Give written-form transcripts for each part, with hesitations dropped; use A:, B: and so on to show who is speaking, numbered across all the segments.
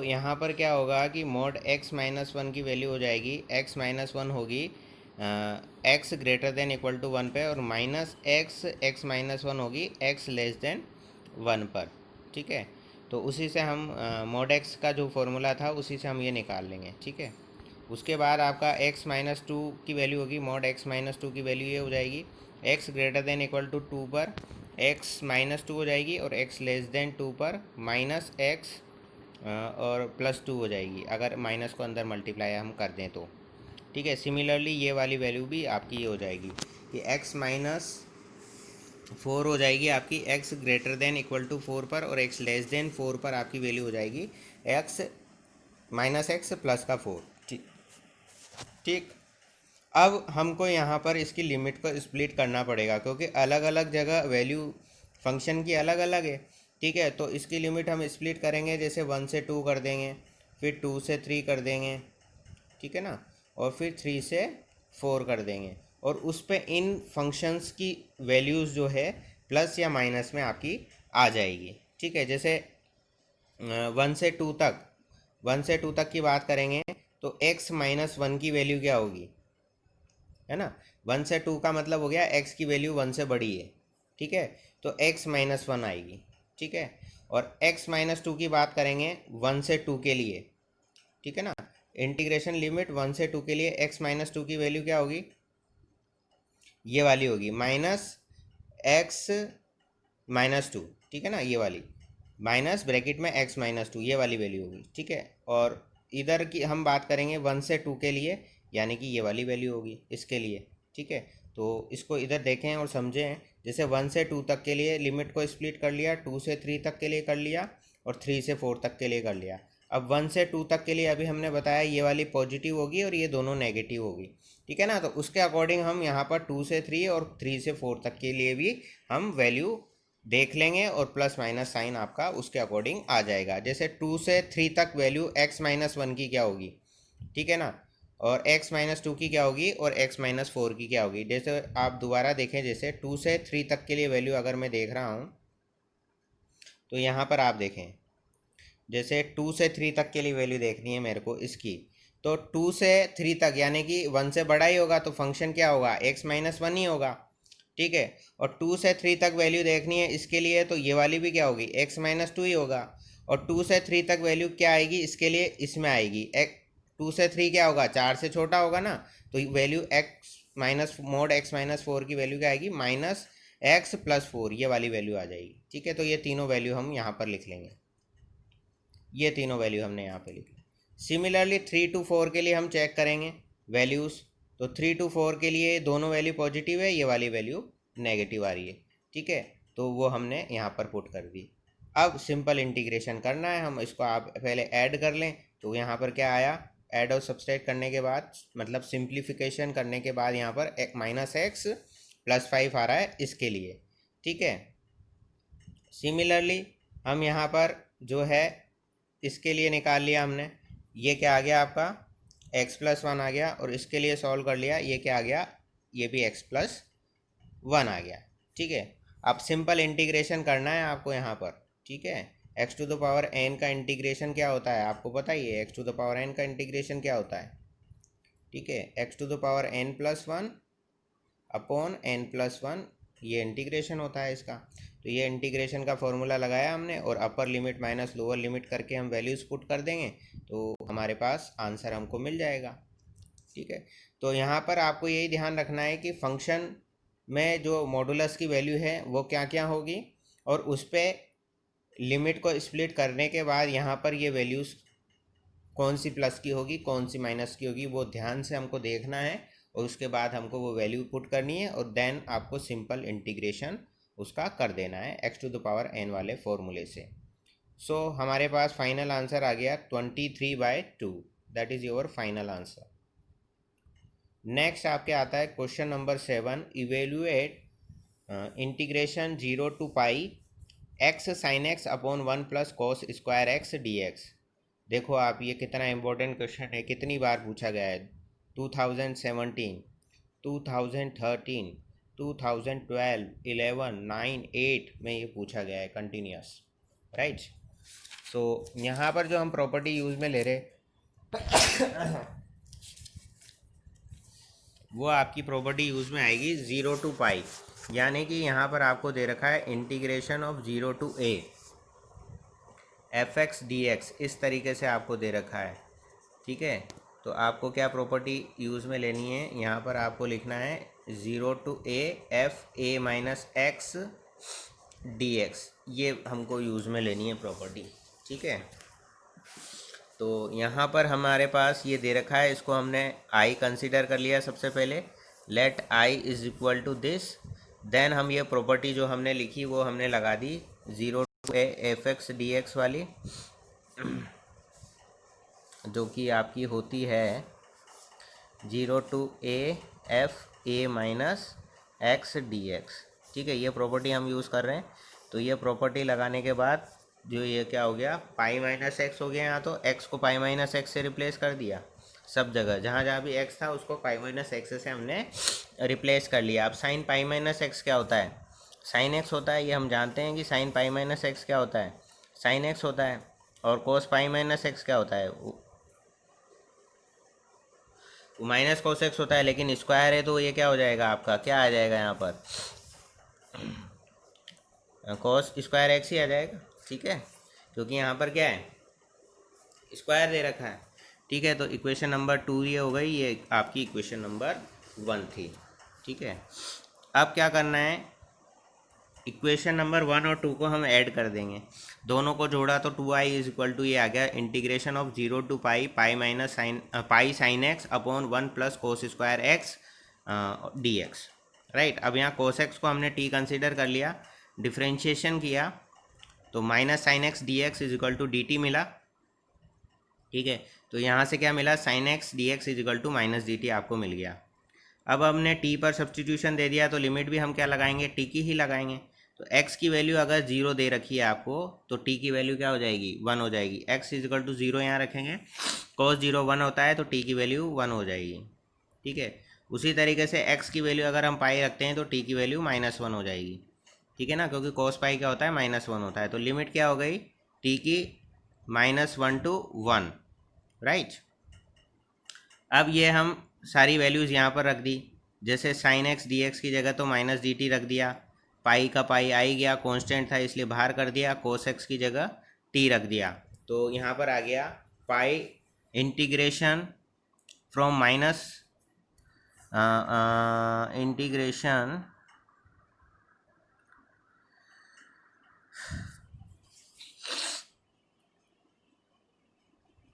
A: यहाँ पर क्या होगा कि मॉड x माइनस वन की वैल्यू हो जाएगी, x माइनस वन होगी x greater than equal to one पे, और माइनस x माइनस वन होगी x लेस देन वन पर। ठीक है, तो उसी से हम मॉड x का जो फॉर्मूला था उसी से हम ये निकाल लेंगे। ठीक है, उसके बाद आपका x माइनस टू की वैल्यू होगी, मॉड x माइनस टू की वैल्यू ये हो जाएगी x greater than equal to two पर x माइनस टू हो जाएगी, और x लेस देन टू पर माइनस x और प्लस टू हो जाएगी अगर माइनस को अंदर मल्टीप्लाई हम कर दें तो। ठीक है, सिमिलरली ये वाली वैल्यू भी आपकी ये हो जाएगी कि x माइनस फोर हो जाएगी आपकी x greater than equal to four पर, और x लेस देन फोर पर आपकी वैल्यू हो जाएगी x माइनस एक्स प्लस का फोर। ठीक ठीक, अब हमको यहाँ पर इसकी लिमिट को स्प्लिट करना पड़ेगा क्योंकि अलग अलग जगह वैल्यू फंक्शन की अलग अलग है। ठीक है, तो इसकी लिमिट हम स्प्लिट करेंगे, जैसे वन से टू कर देंगे, फिर टू से थ्री कर देंगे, ठीक है ना, और फिर थ्री से फोर कर देंगे, और उस पे इन फंक्शंस की वैल्यूज़ जो है प्लस या माइनस में आपकी आ जाएगी। ठीक है, जैसे वन से टू तक, वन से टू तक की बात करेंगे तो x माइनस वन की वैल्यू क्या होगी, है ना, वन से टू का मतलब हो गया x की वैल्यू वन से बड़ी है। ठीक है, तो x माइनस वन आएगी। ठीक है, और x माइनस टू की बात करेंगे वन से टू के लिए, ठीक है ना, इंटीग्रेशन लिमिट वन से टू के लिए x माइनस टू की वैल्यू क्या होगी, ये वाली होगी माइनस एक्स माइनस टू। ठीक है ना, ये वाली माइनस ब्रैकेट में x माइनस टू, ये वाली वैल्यू होगी। ठीक है, और इधर की हम बात करेंगे वन से टू के लिए, यानी कि ये वाली वैल्यू होगी इसके लिए। ठीक है, तो इसको इधर देखें और समझें, जैसे वन से टू तक के लिए लिमिट को स्प्लिट कर लिया, टू से थ्री तक के लिए कर लिया, और थ्री से फोर तक के लिए कर लिया। अब वन से टू तक के लिए अभी हमने बताया ये वाली पॉजिटिव होगी और ये दोनों नेगेटिव होगी। ठीक है ना, तो उसके अकॉर्डिंग हम यहाँ पर टू से थ्री और थ्री से फोर तक के लिए भी हम वैल्यू देख लेंगे, और प्लस माइनस साइन आपका उसके अकॉर्डिंग आ जाएगा। जैसे टू से थ्री तक वैल्यू x माइनस वन की क्या होगी, ठीक है ना, और x माइनस टू की क्या होगी, और x माइनस फोर की क्या होगी। जैसे आप दोबारा देखें, जैसे टू से थ्री तक के लिए वैल्यू अगर मैं देख रहा हूँ तो यहाँ पर आप देखें, जैसे टू से थ्री तक के लिए वैल्यू देखनी है मेरे को इसकी, तो टू से थ्री तक यानी कि वन से बड़ा ही होगा, तो फंक्शन क्या होगा, x माइनस वन ही होगा। ठीक है, और टू से थ्री तक वैल्यू देखनी है इसके लिए, तो ये वाली भी क्या होगी, x माइनस टू ही होगा। और टू से थ्री तक वैल्यू क्या आएगी इसके लिए, इसमें आएगी टू से थ्री क्या होगा, चार से छोटा होगा ना, तो value x minus mode x minus four की वैल्यू क्या आएगी, माइनस एक्स प्लस फोर, ये वाली वैल्यू आ जाएगी। ठीक है, तो ये तीनों वैल्यू हम यहाँ पर लिख लेंगे, ये तीनों वैल्यू हमने यहाँ पे लिखी। सिमिलरली थ्री टू फोर के लिए हम चेक करेंगे वैल्यूज़, तो थ्री टू फोर के लिए दोनों वैल्यू पॉजिटिव है, ये वाली वैल्यू नेगेटिव आ रही है। ठीक है, तो वो हमने यहाँ पर पुट कर दी। अब सिंपल इंटीग्रेशन करना है, हम इसको आप पहले ऐड कर लें, तो यहाँ पर क्या आया, ऐड और सब्सट्रैक्ट करने के बाद, मतलब सिंप्लीफिकेशन करने के बाद यहाँ पर एक माइनस एक्स प्लस फाइव आ रहा है इसके लिए। ठीक है, सिमिलरली हम यहाँ पर जो है इसके लिए निकाल लिया हमने, ये क्या आ गया आपका x प्लस वन आ गया, और इसके लिए सॉल्व कर लिया, ये क्या आ गया, ये भी x प्लस वन आ गया। ठीक है, अब सिंपल इंटीग्रेशन करना है आपको यहाँ पर। ठीक है, x to the power n का इंटीग्रेशन क्या होता है आपको पता ही है, x to the power n का इंटीग्रेशन क्या होता है। ठीक है, x to the power n plus one upon n plus one, ये इंटीग्रेशन होता है इसका। तो ये इंटीग्रेशन का फॉर्मूला लगाया हमने, और अपर लिमिट माइनस लोअर लिमिट करके हम वैल्यूज़ पुट कर देंगे, तो हमारे पास आंसर हमको मिल जाएगा। ठीक है, तो यहाँ पर आपको यही ध्यान रखना है कि फंक्शन में जो मॉडुलस की वैल्यू है वो क्या क्या होगी, और उस पर लिमिट को स्प्लिट करने के बाद यहाँ पर ये वैल्यूज़ कौन सी प्लस की होगी कौन सी माइनस की होगी, वो ध्यान से हमको देखना है, और उसके बाद हमको वो वैल्यू पुट करनी है, और देन आपको सिंपल इंटीग्रेशन उसका कर देना है x to the power n वाले फॉर्मूले से। सो हमारे पास फाइनल आंसर आ गया 23/2, that is your final answer. Next आपके आता है question number 7, evaluate integration 0 to pi x sine x upon one plus cos square x d x. देखो आप, ये कितना इंपॉर्टेंट क्वेश्चन है, कितनी बार पूछा गया है, 2017, 2013, 2012, 11, 9, 8 में ये पूछा गया है कंटिन्यूस, राइट। तो यहाँ पर जो हम प्रॉपर्टी यूज़ में ले रहे वो आपकी प्रॉपर्टी यूज़ में आएगी 0 to पाई, यानी कि यहाँ पर आपको दे रखा है integration of 0 to a fx dx, इस तरीके से आपको दे रखा है। ठीक है, तो आपको क्या प्रॉपर्टी यूज़ में लेनी है, यहाँ पर आपको लिखना है 0 to a f a minus x d x, ये हमको यूज़ में लेनी है प्रॉपर्टी। ठीक है, तो यहाँ पर हमारे पास ये दे रखा है, इसको हमने i कंसीडर कर लिया सबसे पहले, let i is equal to this. Then हम ये प्रॉपर्टी जो हमने लिखी वो हमने लगा दी 0 to a f x d x वाली, जो कि आपकी होती है 0 to a f a minus x d x. ठीक है, ये प्रॉपर्टी हम यूज़ कर रहे हैं। तो ये प्रॉपर्टी लगाने के बाद जो ये क्या हो गया, पाई माइनस एक्स हो गया। यहाँ तो एक्स को पाई माइनस एक्स से रिप्लेस कर दिया, सब जगह जहाँ जहाँ भी एक्स था उसको पाई माइनस एक्स से हमने रिप्लेस कर लिया। अब साइन पाई माइनस एक्स क्या होता है, साइन एक्स होता है, ये हम जानते हैं कि साइन पाई माइनस एक्स क्या होता है, साइन एक्स होता है। और कोस पाई माइनस एक्स क्या होता है, वो माइनस कोस एक्स होता है, लेकिन स्क्वायर है तो ये क्या हो जाएगा आपका, क्या आ जाएगा यहाँ पर, कॉस स्क्वायर एक्स ही आ जाएगा। ठीक है, क्योंकि यहाँ पर क्या है, स्क्वायर दे रखा है। ठीक है, तो इक्वेशन नंबर 2 ये हो गई, ये आपकी इक्वेशन नंबर 1 थी। ठीक है, अब क्या करना है, इक्वेशन नंबर 1 और 2 को हम ऐड कर देंगे, दोनों को जोड़ा तो 2i इज इक्वल टू ये आ गया integration of 0 to pi, pi minus sine pi sine x upon 1 plus cos square x d x. Right, अब यहाँ कोस एक्स को हमने t कंसिडर कर लिया, डिफ्रेंशिएशन किया तो minus sine x d x is equal to d t मिला। ठीक है, तो यहाँ से क्या मिला, sine x d x is equal to minus d t आपको मिल गया। अब हमने t पर सब्सटीट्यूशन दे दिया तो लिमिट भी हम क्या लगाएंगे, t की ही लगाएंगे। तो x की वैल्यू अगर 0 दे रखी है आपको तो t की वैल्यू क्या हो जाएगी, 1 हो जाएगी। x इज इक्वल टू 0 यहाँ रखेंगे, cos 0 1 होता है तो t की वैल्यू 1 हो जाएगी। ठीक है, उसी तरीके से x की वैल्यू अगर हम पाई रखते हैं तो t की वैल्यू -1 हो जाएगी। ठीक है ना, क्योंकि cos पाई क्या होता है, -1 होता है। तो लिमिट क्या हो गई, t की -1 to 1। राइट, अब ये हम सारी वैल्यूज़ यहाँ पर रख दी, जैसे साइन एक्स डी एक्स की जगह तो माइनस डी टी रख दिया, पाई का पाई आई गया, कांस्टेंट था इसलिए बाहर कर दिया, कोस एक्स की जगह टी रख दिया। तो यहाँ पर आ गया पाई integration from minus integration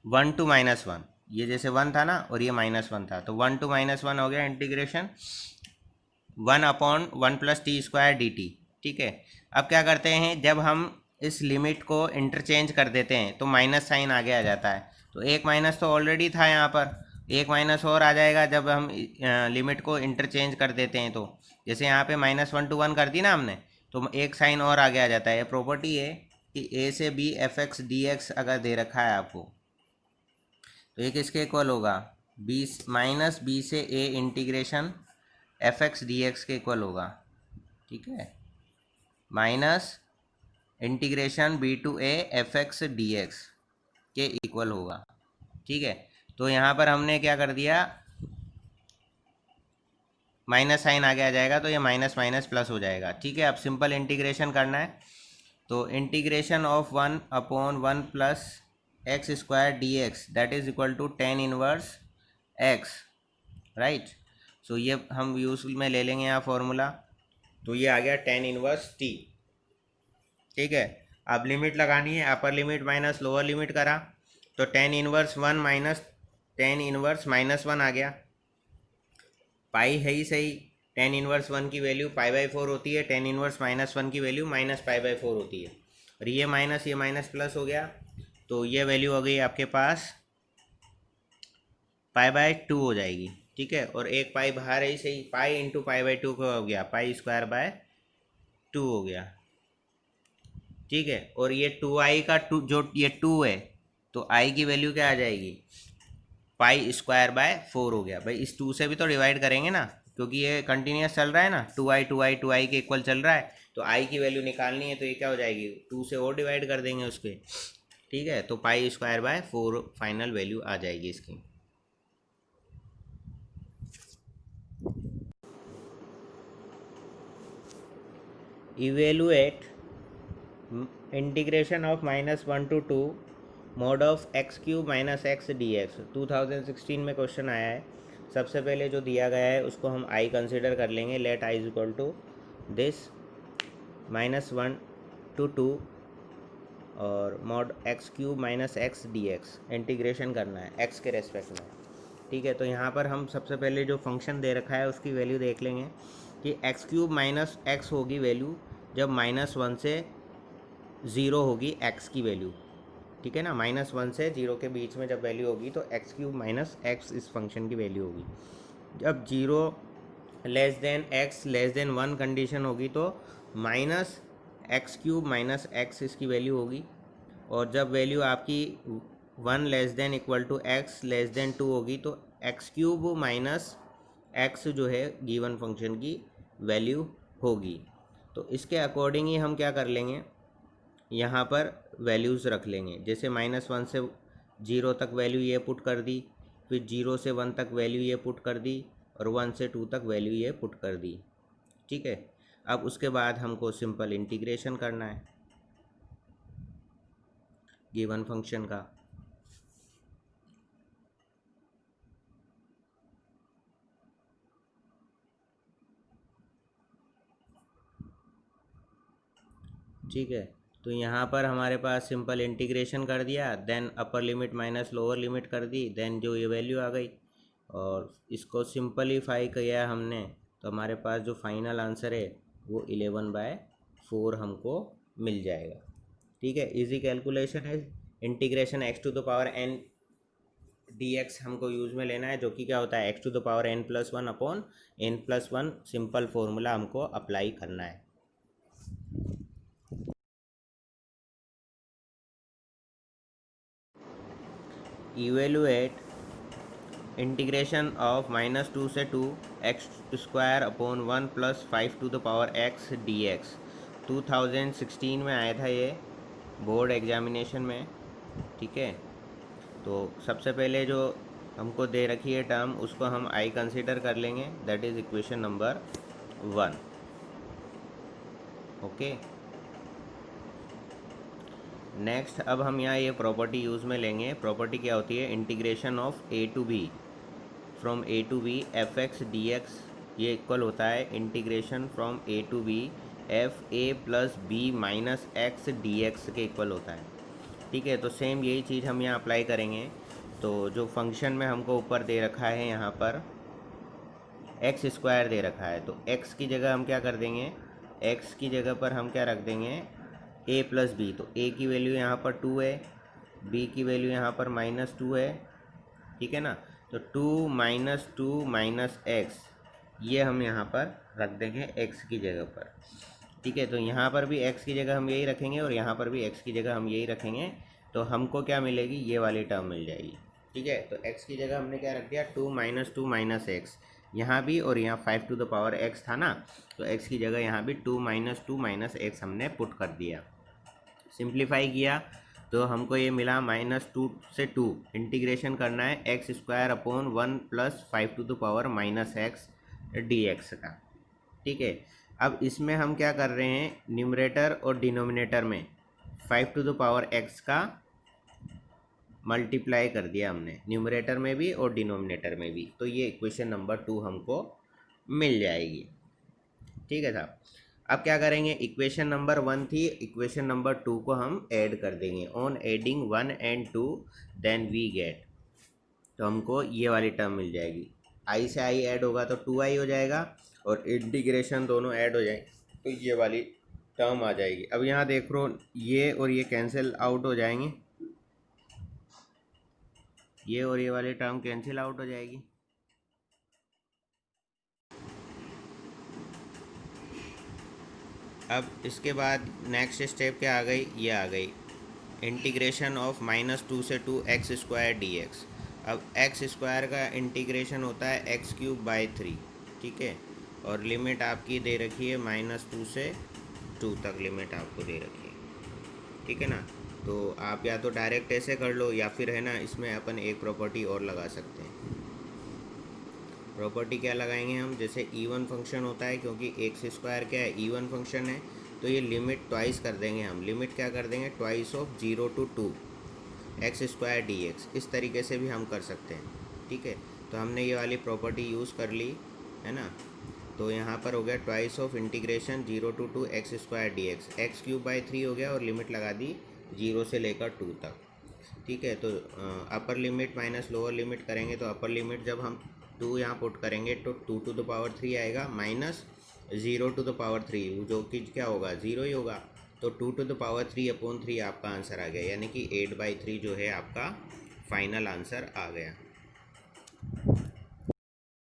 A: one two -1, ये जैसे 1 था ना और ये -1 था, तो 1 to -1 हो गया integration 1 upon 1 plus T square D T. ठीक है, अब क्या करते हैं, जब हम इस लिमिट को इंटरचेंज कर देते हैं तो माइनस साइन आगे आ जाता है। तो एक माइनस तो ऑलरेडी था यहाँ पर, एक माइनस और आ जाएगा जब हम लिमिट को इंटरचेंज कर देते हैं। तो जैसे यहाँ पे -1 to 1 कर दी ना हमने, तो एक साइन और आगे आ जाता है। ये प्रॉपर्टी है कि a से b F x d x अगर दे रखा है आपको तो ये किसके इक्वल होगा, माइनस बी से a integration f x d x के इक्वल होगा। ठीक है, minus integration b to a f x d x के इक्वल होगा। ठीक है, तो यहाँ पर हमने क्या कर दिया, माइनस साइन आगे आ जाएगा तो ये माइनस माइनस प्लस हो जाएगा। ठीक है, अब सिंपल इंटीग्रेशन करना है, तो integration of 1 upon 1 plus x square d x that is equal to tan inverse x. Right, so ये हम यूज़ में ले लेंगे यहाँ फॉर्मूला, तो ये आ गया टेन इनवर्स टी। ठीक है, अब लिमिट लगानी है, अपर लिमिट माइनस लोअर लिमिट करा तो tan inverse 1 minus tan inverse -1 आ गया। पाई है ही सही, टेन इनवर्स 1 की वैल्यू पाई/4 होती है, टेन इनवर्स -1 की वैल्यू -पाई/4 होती है, और ये माइनस प्लस हो गया, तो ये वैल्यू हो गई आपके पास पाई/2 हो जाएगी। ठीक है, और एक पाई बाहर है ही सही, पाई इंटू पाई/2 का हो गया पाई²/2 हो गया। ठीक है, और ये 2i का 2 जो ये 2 है तो i की वैल्यू क्या आ जाएगी, पाई²/4 हो गया। भाई इस 2 से भी तो डिवाइड करेंगे ना, क्योंकि ये कंटिन्यूस चल रहा है ना, 2i के इक्वल चल रहा है, तो i की वैल्यू निकालनी है तो ये क्या हो जाएगी, 2 से और डिवाइड कर देंगे उसके, ठीक है, तो pi square by 4 final value आ जाएगी इसकी। Evaluate integration of -1 to 2 mod of x cube minus x d x 2016 में क्वेश्चन आया है। सबसे पहले जो दिया गया है उसको हम आई कंसिडर कर लेंगे। Let I is equal to this -1 to 2 और mod x cube minus x d x integration करना है एक्स के रेस्पेक्ट में। ठीक है, तो यहाँ पर हम सबसे पहले जो फंक्शन दे रखा है उसकी वैल्यू देख लेंगे कि एक्स क्यूब माइनस एक्स होगी वैल्यू जब -1 से 0 होगी एक्स की वैल्यू। ठीक है ना, -1 से 0 के बीच में जब वैल्यू होगी तो एक्स क्यूब माइनस एक्स इस फंक्शन की वैल्यू होगी। जब 0 less than x less than 1 condition होगी तो minus x cube minus x इसकी वैल्यू होगी। और जब वैल्यू आपकी 1 less than equal to x less than 2 होगी तो एक्स क्यूब माइनस एक्स जो है गिवन फंक्शन की वैल्यू होगी। तो इसके अकॉर्डिंग ही हम क्या कर लेंगे, यहाँ पर वैल्यूज़ रख लेंगे। जैसे -1 से 0 तक वैल्यू ये पुट कर दी, फिर 0 से 1 तक वैल्यू ये पुट कर दी और 1 से 2 तक वैल्यू ये पुट कर दी। ठीक है, अब उसके बाद हमको सिंपल इंटीग्रेशन करना है गिवन फंक्शन का। ठीक है, तो यहाँ पर हमारे पास सिंपल इंटीग्रेशन कर दिया, then upper limit minus lower limit कर दी, देन जो ये वैल्यू आ गई और इसको सिंपलीफाई किया हमने तो हमारे पास जो फाइनल आंसर है वो 11/4 हमको मिल जाएगा। ठीक है, इजी कैलकुलेशन है। इंटीग्रेशन x⁴n dx हमको यूज़ में लेना है, जो कि क्या होता है x⁴n+1 upon n+1 simple formula हमको अप्लाई करना है। इवेलुएट इंटीग्रेशन ऑफ -2 से 2 x² अपॉन 1 + 5⁵x dx 2016 में आया था ये बोर्ड एग्जामिनेशन में। ठीक है, तो सबसे पहले जो हमको दे रखी है टर्म उसको हम आई कंसीडर कर लेंगे, that is equation number 1। Okay, next अब हम यहाँ ये प्रॉपर्टी यूज़ में लेंगे। प्रॉपर्टी क्या होती है, integration of a to b from a to b f(x) dx ये इक्वल होता है integration from a to b f(a + b - x dx के इक्वल होता है। ठीक है, तो सेम यही चीज़ हम यहाँ अप्लाई करेंगे। तो जो फंक्शन में हमको ऊपर दे रखा है यहाँ पर x² दे रखा है, तो x की जगह हम क्या कर देंगे, x की जगह पर हम क्या रख देंगे a + b। तो a की वैल्यू यहाँ पर 2 है, b की वैल्यू यहाँ पर -2 है। ठीक है ना, तो 2 - 2 - x ये हम यहाँ पर रख देंगे x की जगह पर। ठीक है, तो यहाँ पर भी x की जगह हम यही रखेंगे और यहाँ पर भी x की जगह हम यही रखेंगे, तो हमको क्या मिलेगी, ये वाली टर्म मिल जाएगी। ठीक है, तो x की जगह हमने क्या रख दिया 2 - 2 - x यहाँ भी, और यहाँ 5⁴x था ना, तो x की जगह यहाँ भी 2 - 2 - x हमने पुट कर दिया। सिंप्लीफाई किया तो हमको ये मिला -2 से 2 इंटीग्रेशन करना है x² अपॉन 1 + 5⁻x dx का। ठीक है, अब इसमें हम क्या कर रहे हैं, न्यूमरेटर और डिनोमिनेटर में 5⁻x का मल्टीप्लाई कर दिया हमने, न्यूमरेटर में भी और डिनोमिनेटर में भी, तो ये इक्वेशन नंबर 2 हमको मिल जाएगी। ठीक है साहब, अब क्या करेंगे, इक्वेशन नंबर 1 थी, इक्वेशन नंबर 2 को हम ऐड कर देंगे। On adding 1 and 2 then we get, तो हमको ये वाली टर्म मिल जाएगी। आई से आई ऐड होगा तो 2i हो जाएगा और इंटीग्रेशन दोनों ऐड हो जाएंगे तो ये वाली टर्म आ जाएगी। अब यहाँ देख लो, ये और ये कैंसिल आउट हो जाएंगे, ये और ये वाली टर्म कैंसिल आउट हो जाएगी। अब इसके बाद नेक्स्ट स्टेप क्या आ गई, ये आ गई इंटीग्रेशन ऑफ -2 से 2 x² dx। अब x² का इंटीग्रेशन होता है x³/3। ठीक है, और लिमिट आपकी दे रखी है -2 से 2 तक लिमिट आपको दे रखी है। ठीक है ना, तो आप या तो डायरेक्ट ऐसे कर लो या फिर है ना इसमें अपन एक प्रॉपर्टी और लगा सकते हैं। प्रॉपर्टी क्या लगाएंगे हम, जैसे ईवन फंक्शन होता है, क्योंकि एक्स स्क्वायर क्या है, ईवन फंक्शन है, तो ये लिमिट ट्वाइस कर देंगे हम। लिमिट क्या कर देंगे, twice of 0 to 2 x square d x. इस तरीके से भी हम कर सकते हैं, ठीक है। तो हमने ये वाली प्रॉपर्टी यूज़ कर ली है ना। तो यहाँ पर हो गया twice of integration 0 to 2 x square d x, x cube by 3 हो गया, और लिमिट लगा दी 0 से लेकर 2 तक, ठीक है। तो अपर लिमिट माइनस लोअर लिमिट करेंगे, तो अपर लिमिट जब हम 2 यहाँ पुट करेंगे तो 2 to the power 3 आएगा, माइनस 0 to the power 3, जो कि क्या होगा, 0 ही होगा। तो 2 to the power 3/3 आपका आंसर आ गया, यानी कि 8/3 जो है आपका फाइनल आंसर आ गया।